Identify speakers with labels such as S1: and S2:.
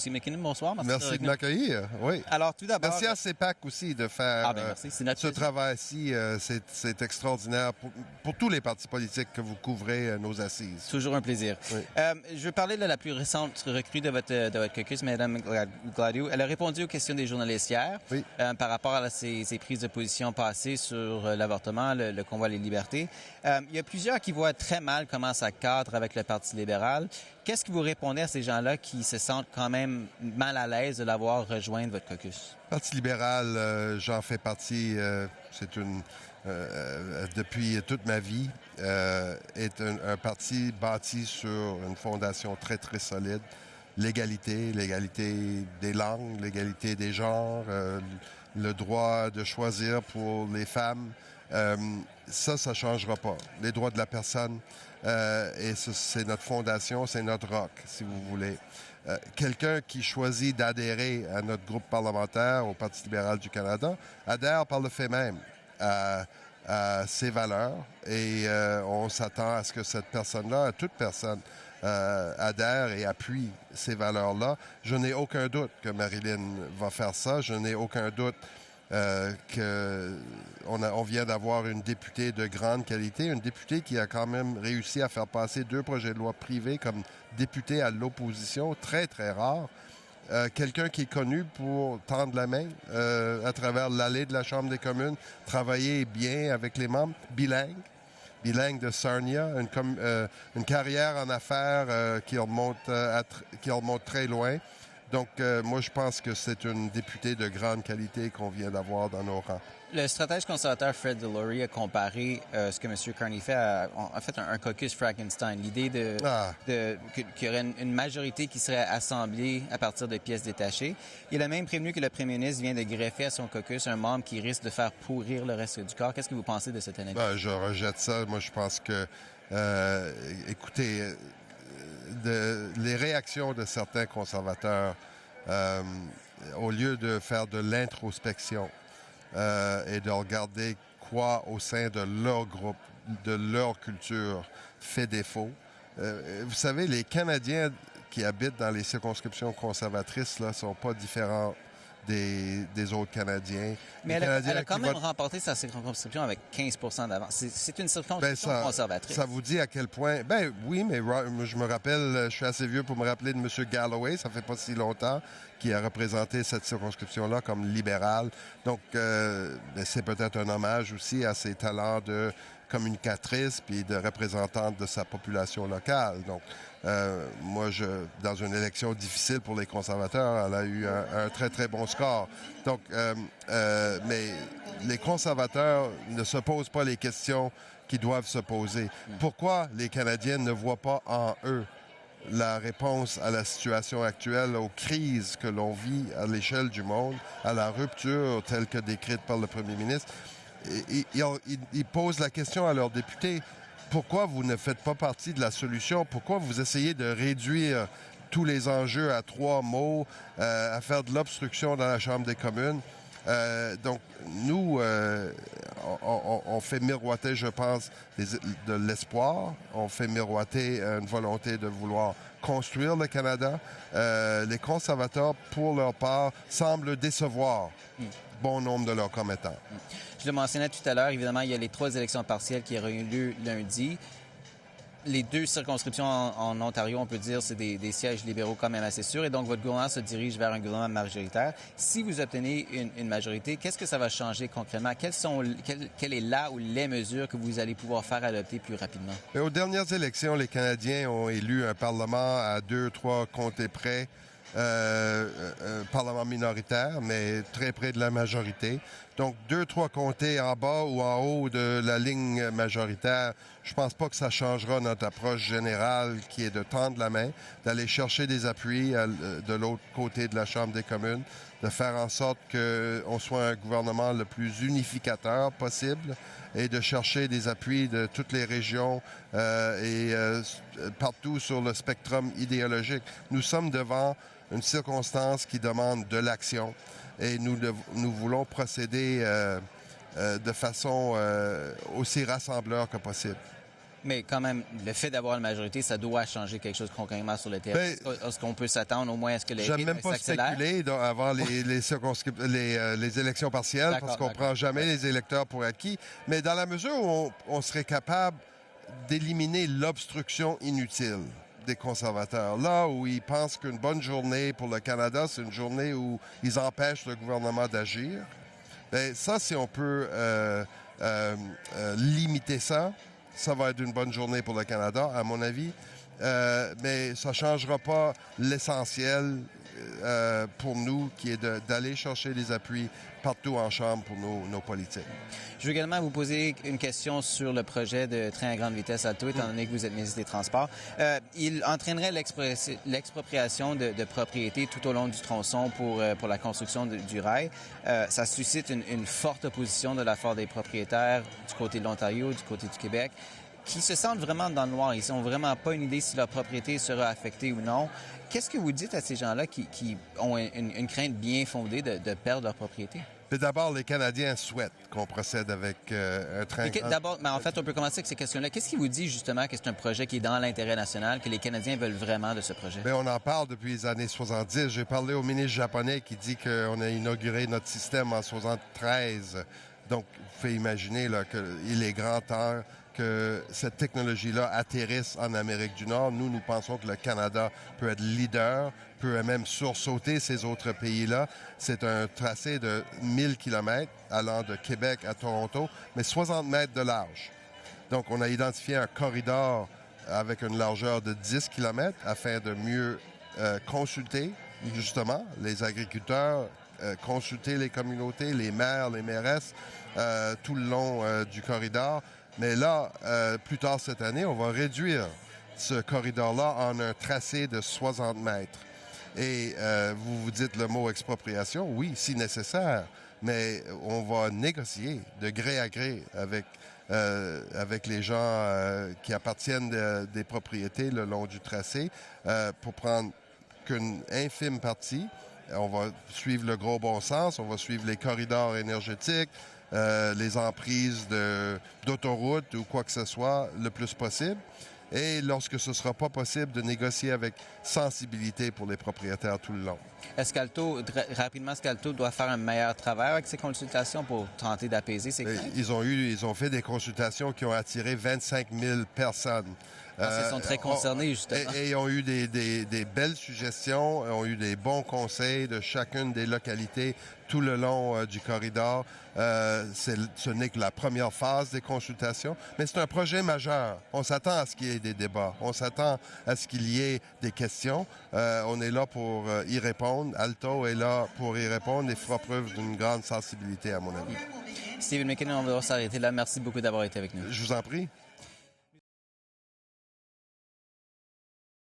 S1: M. McKinnon, bonsoir.
S2: Merci de m'accueillir, oui.
S1: Alors, tout d'abord...
S2: Merci à CEPAC aussi de faire ce travail-ci. C'est extraordinaire pour tous les partis politiques que vous couvrez nos assises.
S1: Toujours un plaisir.
S2: Oui.
S1: Je veux parler de la plus récente recrue de votre caucus, Mme Gladiou. Elle a répondu aux questions des journalistes hier par rapport à ses prises de position passées sur l'avortement, le convoi des libertés. Il y a plusieurs qui voient très mal comment ça cadre avec le Parti libéral. Qu'est-ce que vous répondez à ces gens-là qui se sentent quand même mal à l'aise de l'avoir rejoint votre caucus?
S2: Le Parti libéral, j'en fais partie. Depuis toute ma vie, est un parti bâti sur une fondation très, très solide. L'égalité des langues, l'égalité des genres, le droit de choisir pour les femmes. Ça ne changera pas. Les droits de la personne, et c'est notre fondation, c'est notre roc, si vous voulez. Quelqu'un qui choisit d'adhérer à notre groupe parlementaire, au Parti libéral du Canada, adhère par le fait même à ses valeurs et on s'attend à ce que cette personne-là, toute personne, adhère et appuie ces valeurs-là. Je n'ai aucun doute que Marilyn va faire ça. Je n'ai aucun doute qu'on vient d'avoir une députée de grande qualité, une députée qui a quand même réussi à faire passer 2 projets de loi privés comme députée à l'opposition, très, très rare. Quelqu'un qui est connu pour tendre la main à travers l'allée de la Chambre des communes, travailler bien avec les membres, bilingue de Sarnia, une carrière en affaires qui remonte très loin. Donc, moi, je pense que c'est une députée de grande qualité qu'on vient d'avoir dans nos rangs.
S1: Le stratège conservateur Fred Delory a comparé ce que M. Carney fait à un caucus Frankenstein. L'idée qu'il y aurait une majorité qui serait assemblée à partir de pièces détachées. Il a même prévenu que le premier ministre vient de greffer à son caucus un membre qui risque de faire pourrir le reste du corps. Qu'est-ce que vous pensez de cette analyse?
S2: Je rejette ça. Moi, je pense que, écoutez, les réactions de certains conservateurs, au lieu de faire de l'introspection et de regarder quoi au sein de leur groupe, de leur culture fait défaut. Vous savez, les Canadiens qui habitent dans les circonscriptions conservatrices ne sont pas différents des autres Canadiens.
S1: Mais elle a quand même remporté sa circonscription avec 15 % d'avance. C'est une circonscription conservatrice.
S2: Ça vous dit à quel point... Ben oui, mais je me rappelle, je suis assez vieux pour me rappeler de M. Galloway, ça fait pas si longtemps, qui a représenté cette circonscription-là comme libéral. Donc, c'est peut-être un hommage aussi à ses talents de communicatrice puis de représentante de sa population locale. Donc, moi, dans une élection difficile pour les conservateurs, elle a eu un très, très bon score. Donc, mais les conservateurs ne se posent pas les questions qui doivent se poser. Pourquoi les Canadiens ne voient pas en eux la réponse à la situation actuelle, aux crises que l'on vit à l'échelle du monde, à la rupture telle que décrite par le premier ministre? Ils posent la question à leurs députés. Pourquoi vous ne faites pas partie de la solution? Pourquoi vous essayez de réduire tous les enjeux à 3 mots, à faire de l'obstruction dans la Chambre des communes? Donc, nous, on fait miroiter, je pense, de l'espoir. On fait miroiter une volonté de vouloir construire le Canada. Les conservateurs, pour leur part, semblent décevoir bon nombre de leurs commettants.
S1: Je le mentionnais tout à l'heure, évidemment, il y a les 3 élections partielles qui auront eu lieu lundi. Les 2 circonscriptions en Ontario, on peut dire, c'est des sièges libéraux quand même assez sûrs. Et donc, votre gouvernement se dirige vers un gouvernement majoritaire. Si vous obtenez une majorité, qu'est-ce que ça va changer concrètement? Quelle est là ou les mesures que vous allez pouvoir faire adopter plus rapidement?
S2: Aux dernières élections, les Canadiens ont élu un Parlement à 2-3 comtés près. Un Parlement minoritaire, mais très près de la majorité. Donc, 2-3 comtés en bas ou en haut de la ligne majoritaire, je pense pas que ça changera notre approche générale qui est de tendre la main, d'aller chercher des appuis de l'autre côté de la Chambre des communes, de faire en sorte qu'on soit un gouvernement le plus unificateur possible et de chercher des appuis de toutes les régions et partout sur le spectrum idéologique. Nous sommes devant une circonstance qui demande de l'action et nous voulons procéder de façon aussi rassembleur que possible.
S1: Mais quand même, le fait d'avoir une majorité, ça doit changer quelque chose concrètement sur le terrain. Est-ce qu'on peut s'attendre au moins à ce que les
S2: rythmes s'accélèrent? J'aime même pas spéculer avant les élections partielles parce qu'on ne prend jamais les électeurs pour acquis. Mais dans la mesure où on serait capable d'éliminer l'obstruction inutile des conservateurs. Là où ils pensent qu'une bonne journée pour le Canada, c'est une journée où ils empêchent le gouvernement d'agir. Bien, ça, si on peut limiter ça, ça va être une bonne journée pour le Canada, à mon avis. Mais ça ne changera pas l'essentiel pour nous, qui est d'aller chercher les appuis partout en Chambre pour nos politiques.
S1: Je veux également vous poser une question sur le projet de train à grande vitesse Alto, étant donné que vous êtes ministre des Transports. Il entraînerait l'expropriation de propriétés tout au long du tronçon pour la construction du rail. Ça suscite une forte opposition de la part des propriétaires du côté de l'Ontario, du côté du Québec, qui se sentent vraiment dans le noir. Ils n'ont vraiment pas une idée si leur propriété sera affectée ou non. Qu'est-ce que vous dites à ces gens-là qui ont une crainte bien fondée de perdre leur propriété?
S2: D'abord, les Canadiens souhaitent qu'on procède avec un train...
S1: D'abord, en fait, on peut commencer avec ces questions-là. Qu'est-ce qui vous dit justement que c'est un projet qui est dans l'intérêt national, que les Canadiens veulent vraiment de ce projet?
S2: Bien, on en parle depuis les années 70. J'ai parlé au ministre japonais qui dit qu'on a inauguré notre système en 73. Donc, vous pouvez imaginer qu'il est grand temps que cette technologie-là atterrisse en Amérique du Nord. Nous pensons que le Canada peut être leader, peut même sursauter ces autres pays-là. C'est un tracé de 1000 km allant de Québec à Toronto, mais 60 mètres de large. Donc, on a identifié un corridor avec une largeur de 10 km afin de mieux consulter, justement, les agriculteurs, consulter les communautés, les maires, les mairesses, tout le long du corridor. Mais là, plus tard cette année, on va réduire ce corridor-là en un tracé de 60 mètres. Et vous vous dites le mot expropriation, oui, si nécessaire, mais on va négocier de gré à gré avec les gens qui appartiennent des propriétés le long du tracé pour prendre qu'une infime partie. On va suivre le gros bon sens, on va suivre les corridors énergétiques, les emprises d'autoroute ou quoi que ce soit le plus possible. Et lorsque ce ne sera pas possible, de négocier avec sensibilité pour les propriétaires tout le long.
S1: Est-ce qu'Alto doit faire un meilleur travail avec ces consultations pour tenter d'apaiser ces craintes?
S2: Ils ont fait des consultations qui ont attiré 25 000 personnes.
S1: Parce qu'ils sont très concernés, justement.
S2: Et ils ont eu des belles suggestions, ont eu des bons conseils de chacune des localités tout le long du corridor. Ce n'est que la première phase des consultations, mais c'est un projet majeur. On s'attend à ce qu'il y ait des débats. On s'attend à ce qu'il y ait des questions. On est là pour y répondre. Alto est là pour y répondre et fera preuve d'une grande sensibilité, à mon avis.
S1: Stephen McKinnon, on va devoir s'arrêter là. Merci beaucoup d'avoir été avec nous.
S2: Je vous en prie.